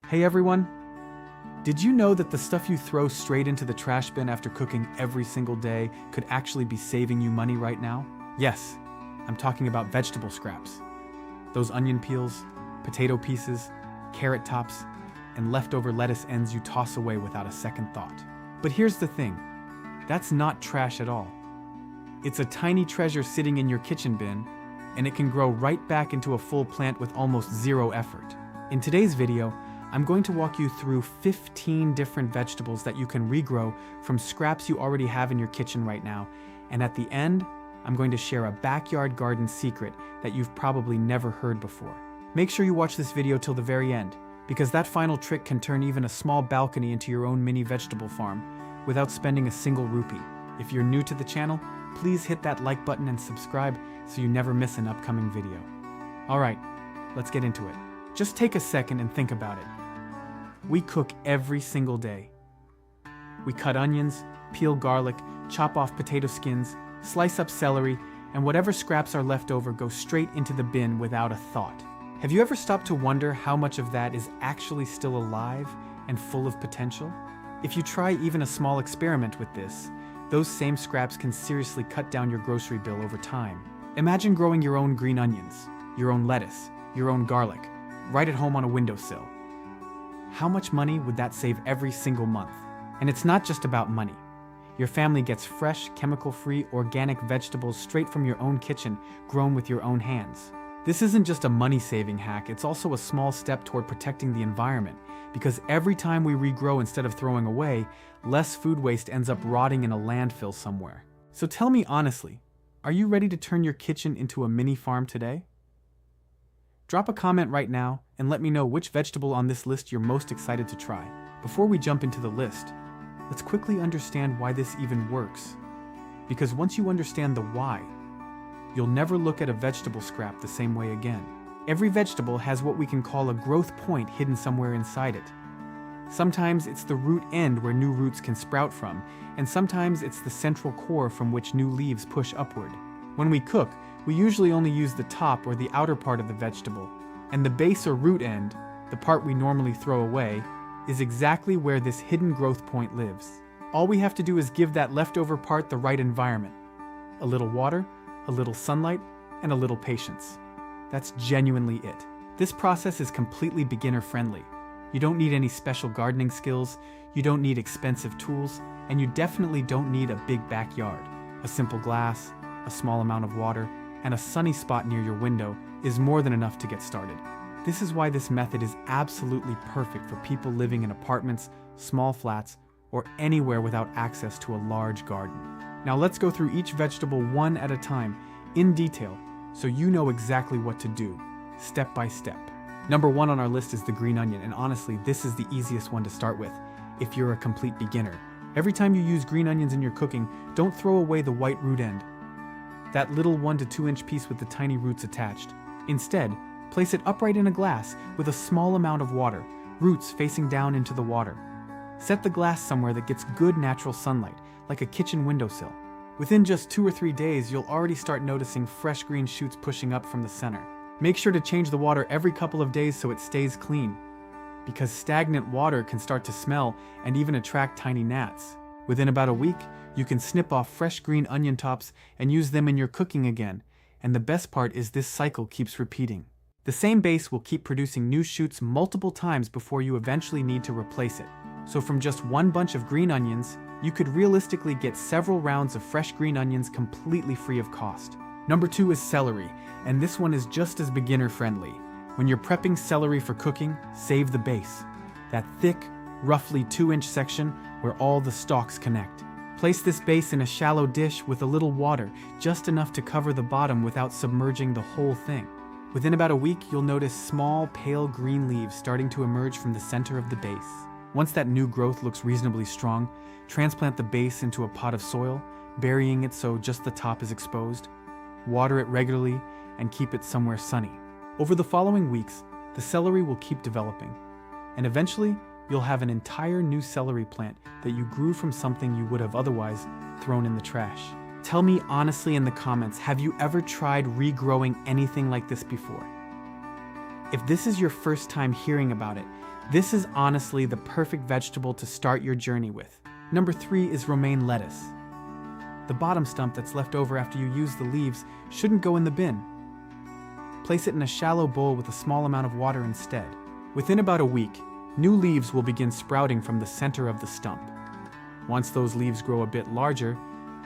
Hey everyone! Did you know that the stuff you throw straight into the trash bin after cooking every single day could actually be saving you money right now? Yes, I'm talking about vegetable scraps. Those onion peels, potato pieces, carrot tops, and leftover lettuce ends you toss away without a second thought. But here's the thing, that's not trash at all. It's a tiny treasure sitting in your kitchen bin, and it can grow right back into a full plant with almost zero effort. In today's video, I'm going to walk you through 15 different vegetables that you can regrow from scraps you already have in your kitchen right now, and at the end, I'm going to share a backyard garden secret that you've probably never heard before. Make sure you watch this video till the very end, because that final trick can turn even a small balcony into your own mini vegetable farm without spending a single rupee. If you're new to the channel, please hit that like button and subscribe so you never miss an upcoming video. Alright, let's get into it. Just take a second and think about it. We cook every single day. We cut onions, peel garlic, chop off potato skins, slice up celery, and whatever scraps are left over go straight into the bin without a thought. Have you ever stopped to wonder how much of that is actually still alive and full of potential? If you try even a small experiment with this, those same scraps can seriously cut down your grocery bill over time. Imagine growing your own green onions, your own lettuce, your own garlic, right at home on a windowsill. How much money would that save every single month? And it's not just about money. Your family gets fresh, chemical-free, organic vegetables straight from your own kitchen, grown with your own hands. This isn't just a money-saving hack, it's also a small step toward protecting the environment, because every time we regrow instead of throwing away, less food waste ends up rotting in a landfill somewhere. So tell me honestly, are you ready to turn your kitchen into a mini farm today? Drop a comment right now and let me know which vegetable on this list you're most excited to try. Before we jump into the list, let's quickly understand why this even works. Because once you understand the why, you'll never look at a vegetable scrap the same way again. Every vegetable has what we can call a growth point hidden somewhere inside it. Sometimes it's the root end where new roots can sprout from, and sometimes it's the central core from which new leaves push upward. When we cook, we usually only use the top or the outer part of the vegetable, and the base or root end, the part we normally throw away, is exactly where this hidden growth point lives. All we have to do is give that leftover part the right environment. A little water, a little sunlight, and a little patience. That's genuinely it. This process is completely beginner-friendly. You don't need any special gardening skills, you don't need expensive tools, and you definitely don't need a big backyard. A simple glass, a small amount of water, and a sunny spot near your window is more than enough to get started. This is why this method is absolutely perfect for people living in apartments, small flats, or anywhere without access to a large garden. Now let's go through each vegetable one at a time, in detail, so you know exactly what to do, step by step. Number one on our list is the green onion, and honestly, this is the easiest one to start with, if you're a complete beginner. Every time you use green onions in your cooking, don't throw away the white root end, that little 1 to 2 inch piece with the tiny roots attached. Instead, place it upright in a glass with a small amount of water, roots facing down into the water. Set the glass somewhere that gets good natural sunlight, like a kitchen windowsill. Within just 2 or 3 days, you'll already start noticing fresh green shoots pushing up from the center. Make sure to change the water every couple of days so it stays clean, because stagnant water can start to smell and even attract tiny gnats. Within about a week, you can snip off fresh green onion tops and use them in your cooking again, and the best part is this cycle keeps repeating. The same base will keep producing new shoots multiple times before you eventually need to replace it. So from just one bunch of green onions, you could realistically get several rounds of fresh green onions completely free of cost. Number 2 is celery, and this one is just as beginner-friendly. When you're prepping celery for cooking, save the base, that thick, roughly 2-inch section where all the stalks connect. Place this base in a shallow dish with a little water, just enough to cover the bottom without submerging the whole thing. Within about a week, you'll notice small, pale green leaves starting to emerge from the center of the base. Once that new growth looks reasonably strong, transplant the base into a pot of soil, burying it so just the top is exposed. Water it regularly and keep it somewhere sunny. Over the following weeks, the celery will keep developing, and eventually, you'll have an entire new celery plant that you grew from something you would have otherwise thrown in the trash. Tell me honestly in the comments, have you ever tried regrowing anything like this before? If this is your first time hearing about it, This is honestly the perfect vegetable to start your journey with. Number 3 is romaine lettuce. The bottom stump that's left over after you use the leaves shouldn't go in the bin. Place it in a shallow bowl with a small amount of water instead. Within about a week, new leaves will begin sprouting from the center of the stump. Once those leaves grow a bit larger,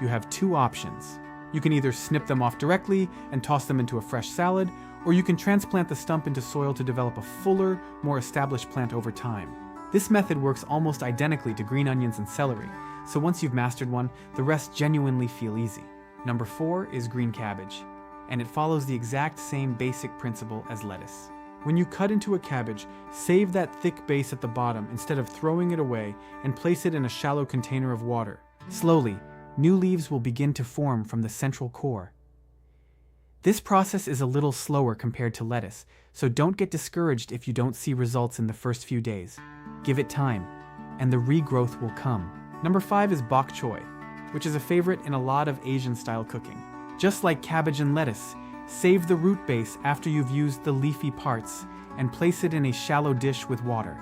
you have 2 options. You can either snip them off directly and toss them into a fresh salad, or you can transplant the stump into soil to develop a fuller, more established plant over time. This method works almost identically to green onions and celery, so once you've mastered one, the rest genuinely feel easy. Number 4 is green cabbage, and it follows the exact same basic principle as lettuce. When you cut into a cabbage, save that thick base at the bottom instead of throwing it away and place it in a shallow container of water. Slowly, new leaves will begin to form from the central core. This process is a little slower compared to lettuce, so don't get discouraged if you don't see results in the first few days. Give it time, and the regrowth will come. Number 5 is bok choy, which is a favorite in a lot of Asian-style cooking. Just like cabbage and lettuce, save the root base after you've used the leafy parts and place it in a shallow dish with water.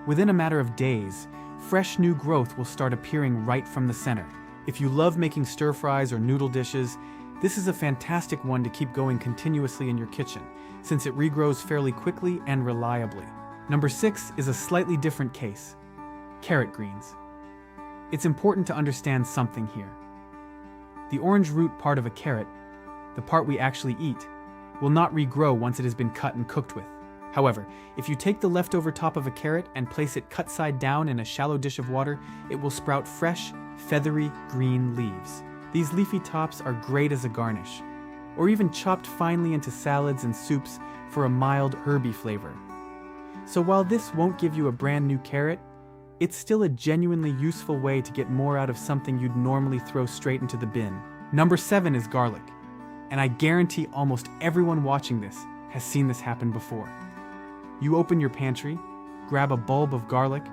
Within a matter of days, fresh new growth will start appearing right from the center. If you love making stir-fries or noodle dishes, this is a fantastic one to keep going continuously in your kitchen, since it regrows fairly quickly and reliably. Number 6 is a slightly different case: carrot greens. It's important to understand something here. The orange root part of a carrot, the part we actually eat, will not regrow once it has been cut and cooked with. However, if you take the leftover top of a carrot and place it cut side down in a shallow dish of water, it will sprout fresh, feathery green leaves. These leafy tops are great as a garnish, or even chopped finely into salads and soups for a mild herby flavor. So while this won't give you a brand new carrot, it's still a genuinely useful way to get more out of something you'd normally throw straight into the bin. Number 7 is garlic, and I guarantee almost everyone watching this has seen this happen before. You open your pantry, grab a bulb of garlic,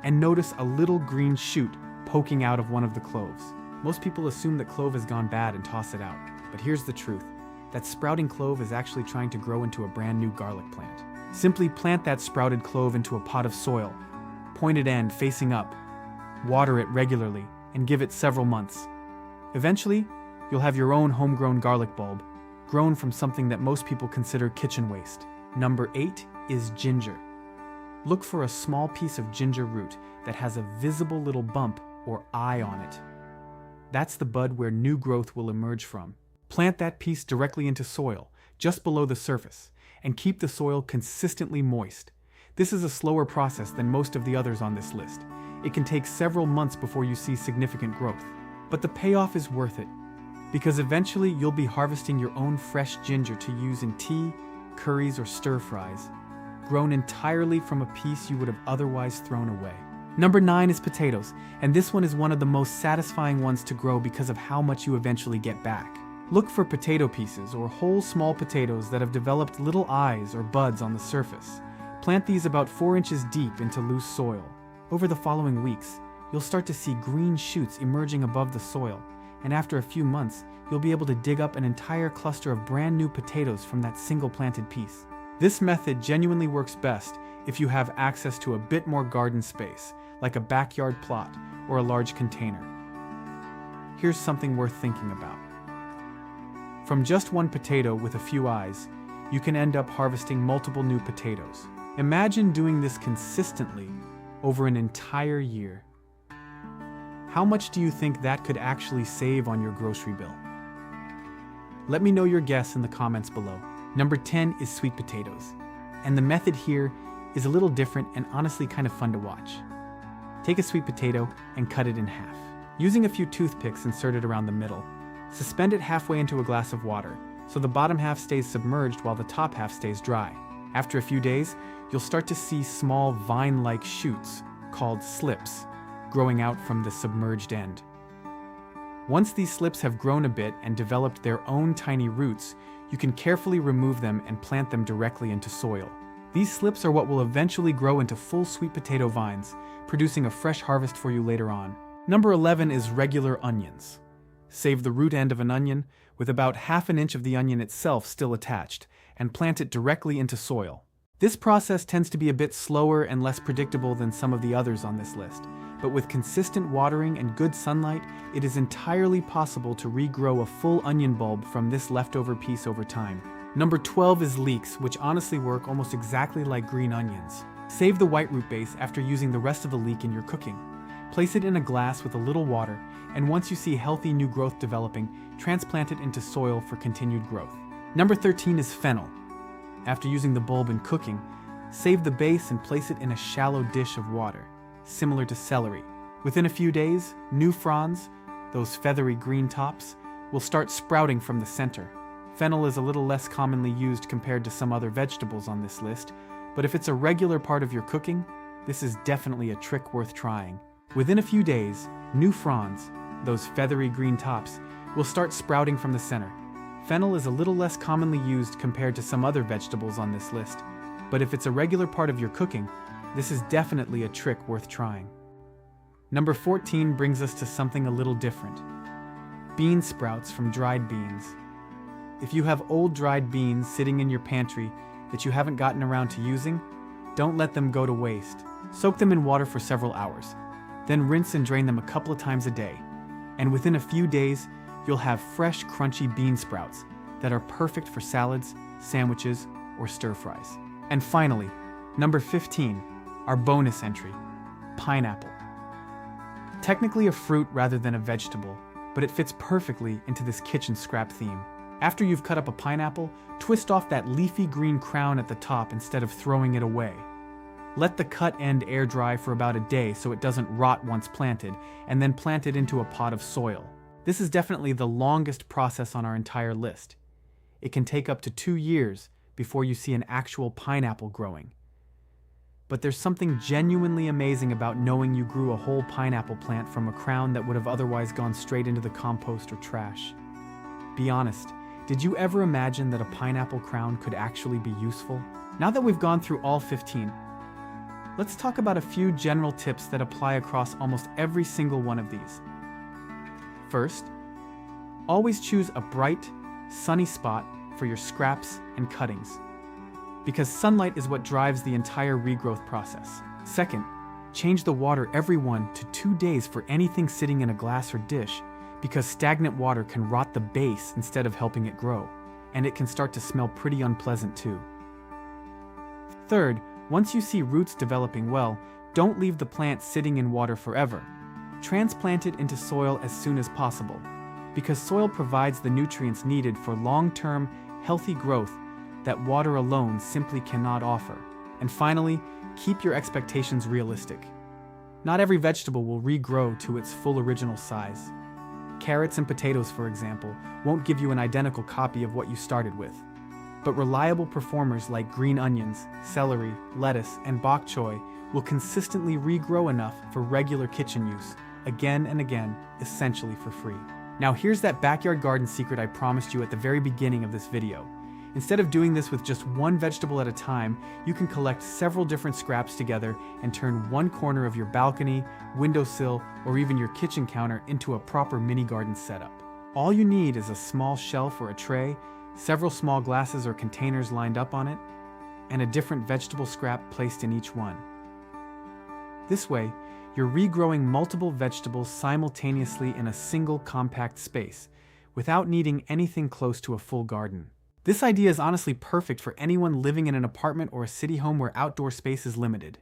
and notice a little green shoot poking out of one of the cloves. Most people assume that clove has gone bad and toss it out, but here's the truth. That sprouting clove is actually trying to grow into a brand new garlic plant. Simply plant that sprouted clove into a pot of soil, pointed end facing up, water it regularly, and give it several months. Eventually, you'll have your own homegrown garlic bulb, grown from something that most people consider kitchen waste. Number 8 is ginger. Look for a small piece of ginger root that has a visible little bump or eye on it. That's the bud where new growth will emerge from. Plant that piece directly into soil, just below the surface, and keep the soil consistently moist. This is a slower process than most of the others on this list. It can take several months before you see significant growth. But the payoff is worth it, because eventually you'll be harvesting your own fresh ginger to use in tea, curries, or stir-fries, grown entirely from a piece you would have otherwise thrown away. Number 9 is potatoes, and this one is one of the most satisfying ones to grow because of how much you eventually get back. Look for potato pieces or whole small potatoes that have developed little eyes or buds on the surface. Plant these about 4 inches deep into loose soil. Over the following weeks, you'll start to see green shoots emerging above the soil, and after a few months, you'll be able to dig up an entire cluster of brand new potatoes from that single planted piece. This method genuinely works best if you have access to a bit more garden space, like a backyard plot or a large container. Here's something worth thinking about. From just one potato with a few eyes, you can end up harvesting multiple new potatoes. Imagine doing this consistently over an entire year. How much do you think that could actually save on your grocery bill? Let me know your guess in the comments below. Number 10 is sweet potatoes, and the method here is a little different and honestly kind of fun to watch. Take a sweet potato and cut it in half. Using a few toothpicks inserted around the middle, suspend it halfway into a glass of water so the bottom half stays submerged while the top half stays dry. After a few days, you'll start to see small vine-like shoots called slips growing out from the submerged end. Once these slips have grown a bit and developed their own tiny roots, you can carefully remove them and plant them directly into soil. These slips are what will eventually grow into full sweet potato vines, producing a fresh harvest for you later on. Number 11 is regular onions. Save the root end of an onion, with about 1/2 inch of the onion itself still attached, and plant it directly into soil. This process tends to be a bit slower and less predictable than some of the others on this list, but with consistent watering and good sunlight, it is entirely possible to regrow a full onion bulb from this leftover piece over time. Number 12 is leeks, which honestly work almost exactly like green onions. Save the white root base after using the rest of the leek in your cooking. Place it in a glass with a little water, and once you see healthy new growth developing, transplant it into soil for continued growth. Number 13 is fennel. After using the bulb in cooking, save the base and place it in a shallow dish of water, similar to celery. Within a few days, new fronds, those feathery green tops, will start sprouting from the center. Fennel is a little less commonly used compared to some other vegetables on this list, but if it's a regular part of your cooking, this is definitely a trick worth trying. Within a few days, new fronds, those feathery green tops, will start sprouting from the center. Fennel is a little less commonly used compared to some other vegetables on this list, but if it's a regular part of your cooking, this is definitely a trick worth trying. Number 14 brings us to something a little different. Bean sprouts from dried beans. If you have old dried beans sitting in your pantry that you haven't gotten around to using, don't let them go to waste. Soak them in water for several hours, then rinse and drain them a couple of times a day. And within a few days, you'll have fresh, crunchy bean sprouts that are perfect for salads, sandwiches, or stir-fries. And finally, number 15, our bonus entry, pineapple. Technically a fruit rather than a vegetable, but it fits perfectly into this kitchen scrap theme. After you've cut up a pineapple, twist off that leafy green crown at the top instead of throwing it away. Let the cut end air dry for about a day so it doesn't rot once planted, and then plant it into a pot of soil. This is definitely the longest process on our entire list. It can take up to 2 years before you see an actual pineapple growing. But there's something genuinely amazing about knowing you grew a whole pineapple plant from a crown that would have otherwise gone straight into the compost or trash. Be honest, did you ever imagine that a pineapple crown could actually be useful? Now that we've gone through all 15, let's talk about a few general tips that apply across almost every single one of these. First, always choose a bright, sunny spot for your scraps and cuttings, because sunlight is what drives the entire regrowth process. Second, change the water every 1 to 2 days for anything sitting in a glass or dish, because stagnant water can rot the base instead of helping it grow, and it can start to smell pretty unpleasant too. Third, once you see roots developing well, don't leave the plant sitting in water forever. Transplant it into soil as soon as possible, because soil provides the nutrients needed for long-term, healthy growth that water alone simply cannot offer. And finally, keep your expectations realistic. Not every vegetable will regrow to its full original size. Carrots and potatoes, for example, won't give you an identical copy of what you started with. But reliable performers like green onions, celery, lettuce, and bok choy will consistently regrow enough for regular kitchen use, again and again, essentially for free. Now here's that backyard garden secret I promised you at the very beginning of this video. Instead of doing this with just one vegetable at a time, you can collect several different scraps together and turn one corner of your balcony, windowsill, or even your kitchen counter into a proper mini garden setup. All you need is a small shelf or a tray, several small glasses or containers lined up on it, and a different vegetable scrap placed in each one. This way, you're regrowing multiple vegetables simultaneously in a single compact space, without needing anything close to a full garden. This idea is honestly perfect for anyone living in an apartment or a city home where outdoor space is limited.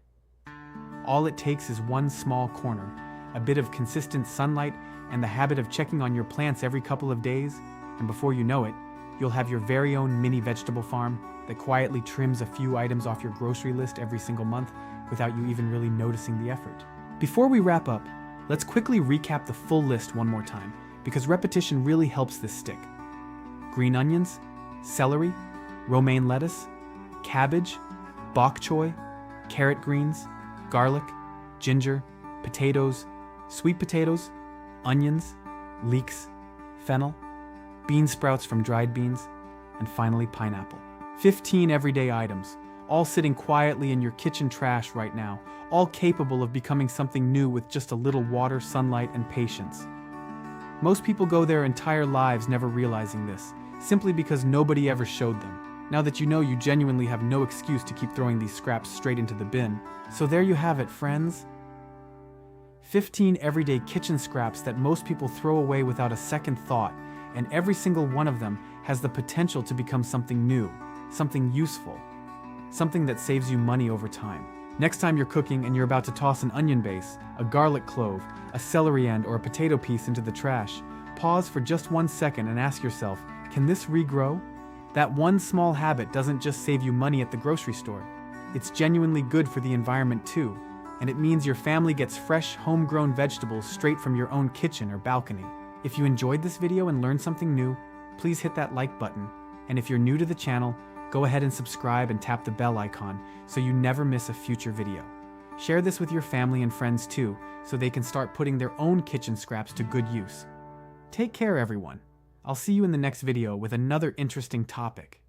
All it takes is one small corner, a bit of consistent sunlight, and the habit of checking on your plants every couple of days, and before you know it, you'll have your very own mini vegetable farm that quietly trims a few items off your grocery list every single month without you even really noticing the effort. Before we wrap up, let's quickly recap the full list one more time, because repetition really helps this stick. Green onions, celery, romaine lettuce, cabbage, bok choy, carrot greens, garlic, ginger, potatoes, sweet potatoes, onions, leeks, fennel, bean sprouts from dried beans, and finally pineapple. 15 everyday items, all sitting quietly in your kitchen trash right now, all capable of becoming something new with just a little water, sunlight, and patience. Most people go their entire lives never realizing this, simply because nobody ever showed them. Now that you know, you genuinely have no excuse to keep throwing these scraps straight into the bin. So there you have it, friends. 15 everyday kitchen scraps that most people throw away without a second thought, and every single one of them has the potential to become something new, something useful, something that saves you money over time. Next time you're cooking and you're about to toss an onion base, a garlic clove, a celery end, or a potato piece into the trash, pause for just 1 second and ask yourself, can this regrow? That one small habit doesn't just save you money at the grocery store. It's genuinely good for the environment too, and it means your family gets fresh, homegrown vegetables straight from your own kitchen or balcony. If you enjoyed this video and learned something new, please hit that like button. And if you're new to the channel, go ahead and subscribe and tap the bell icon so you never miss a future video. Share this with your family and friends too, so they can start putting their own kitchen scraps to good use. Take care, everyone. I'll see you in the next video with another interesting topic.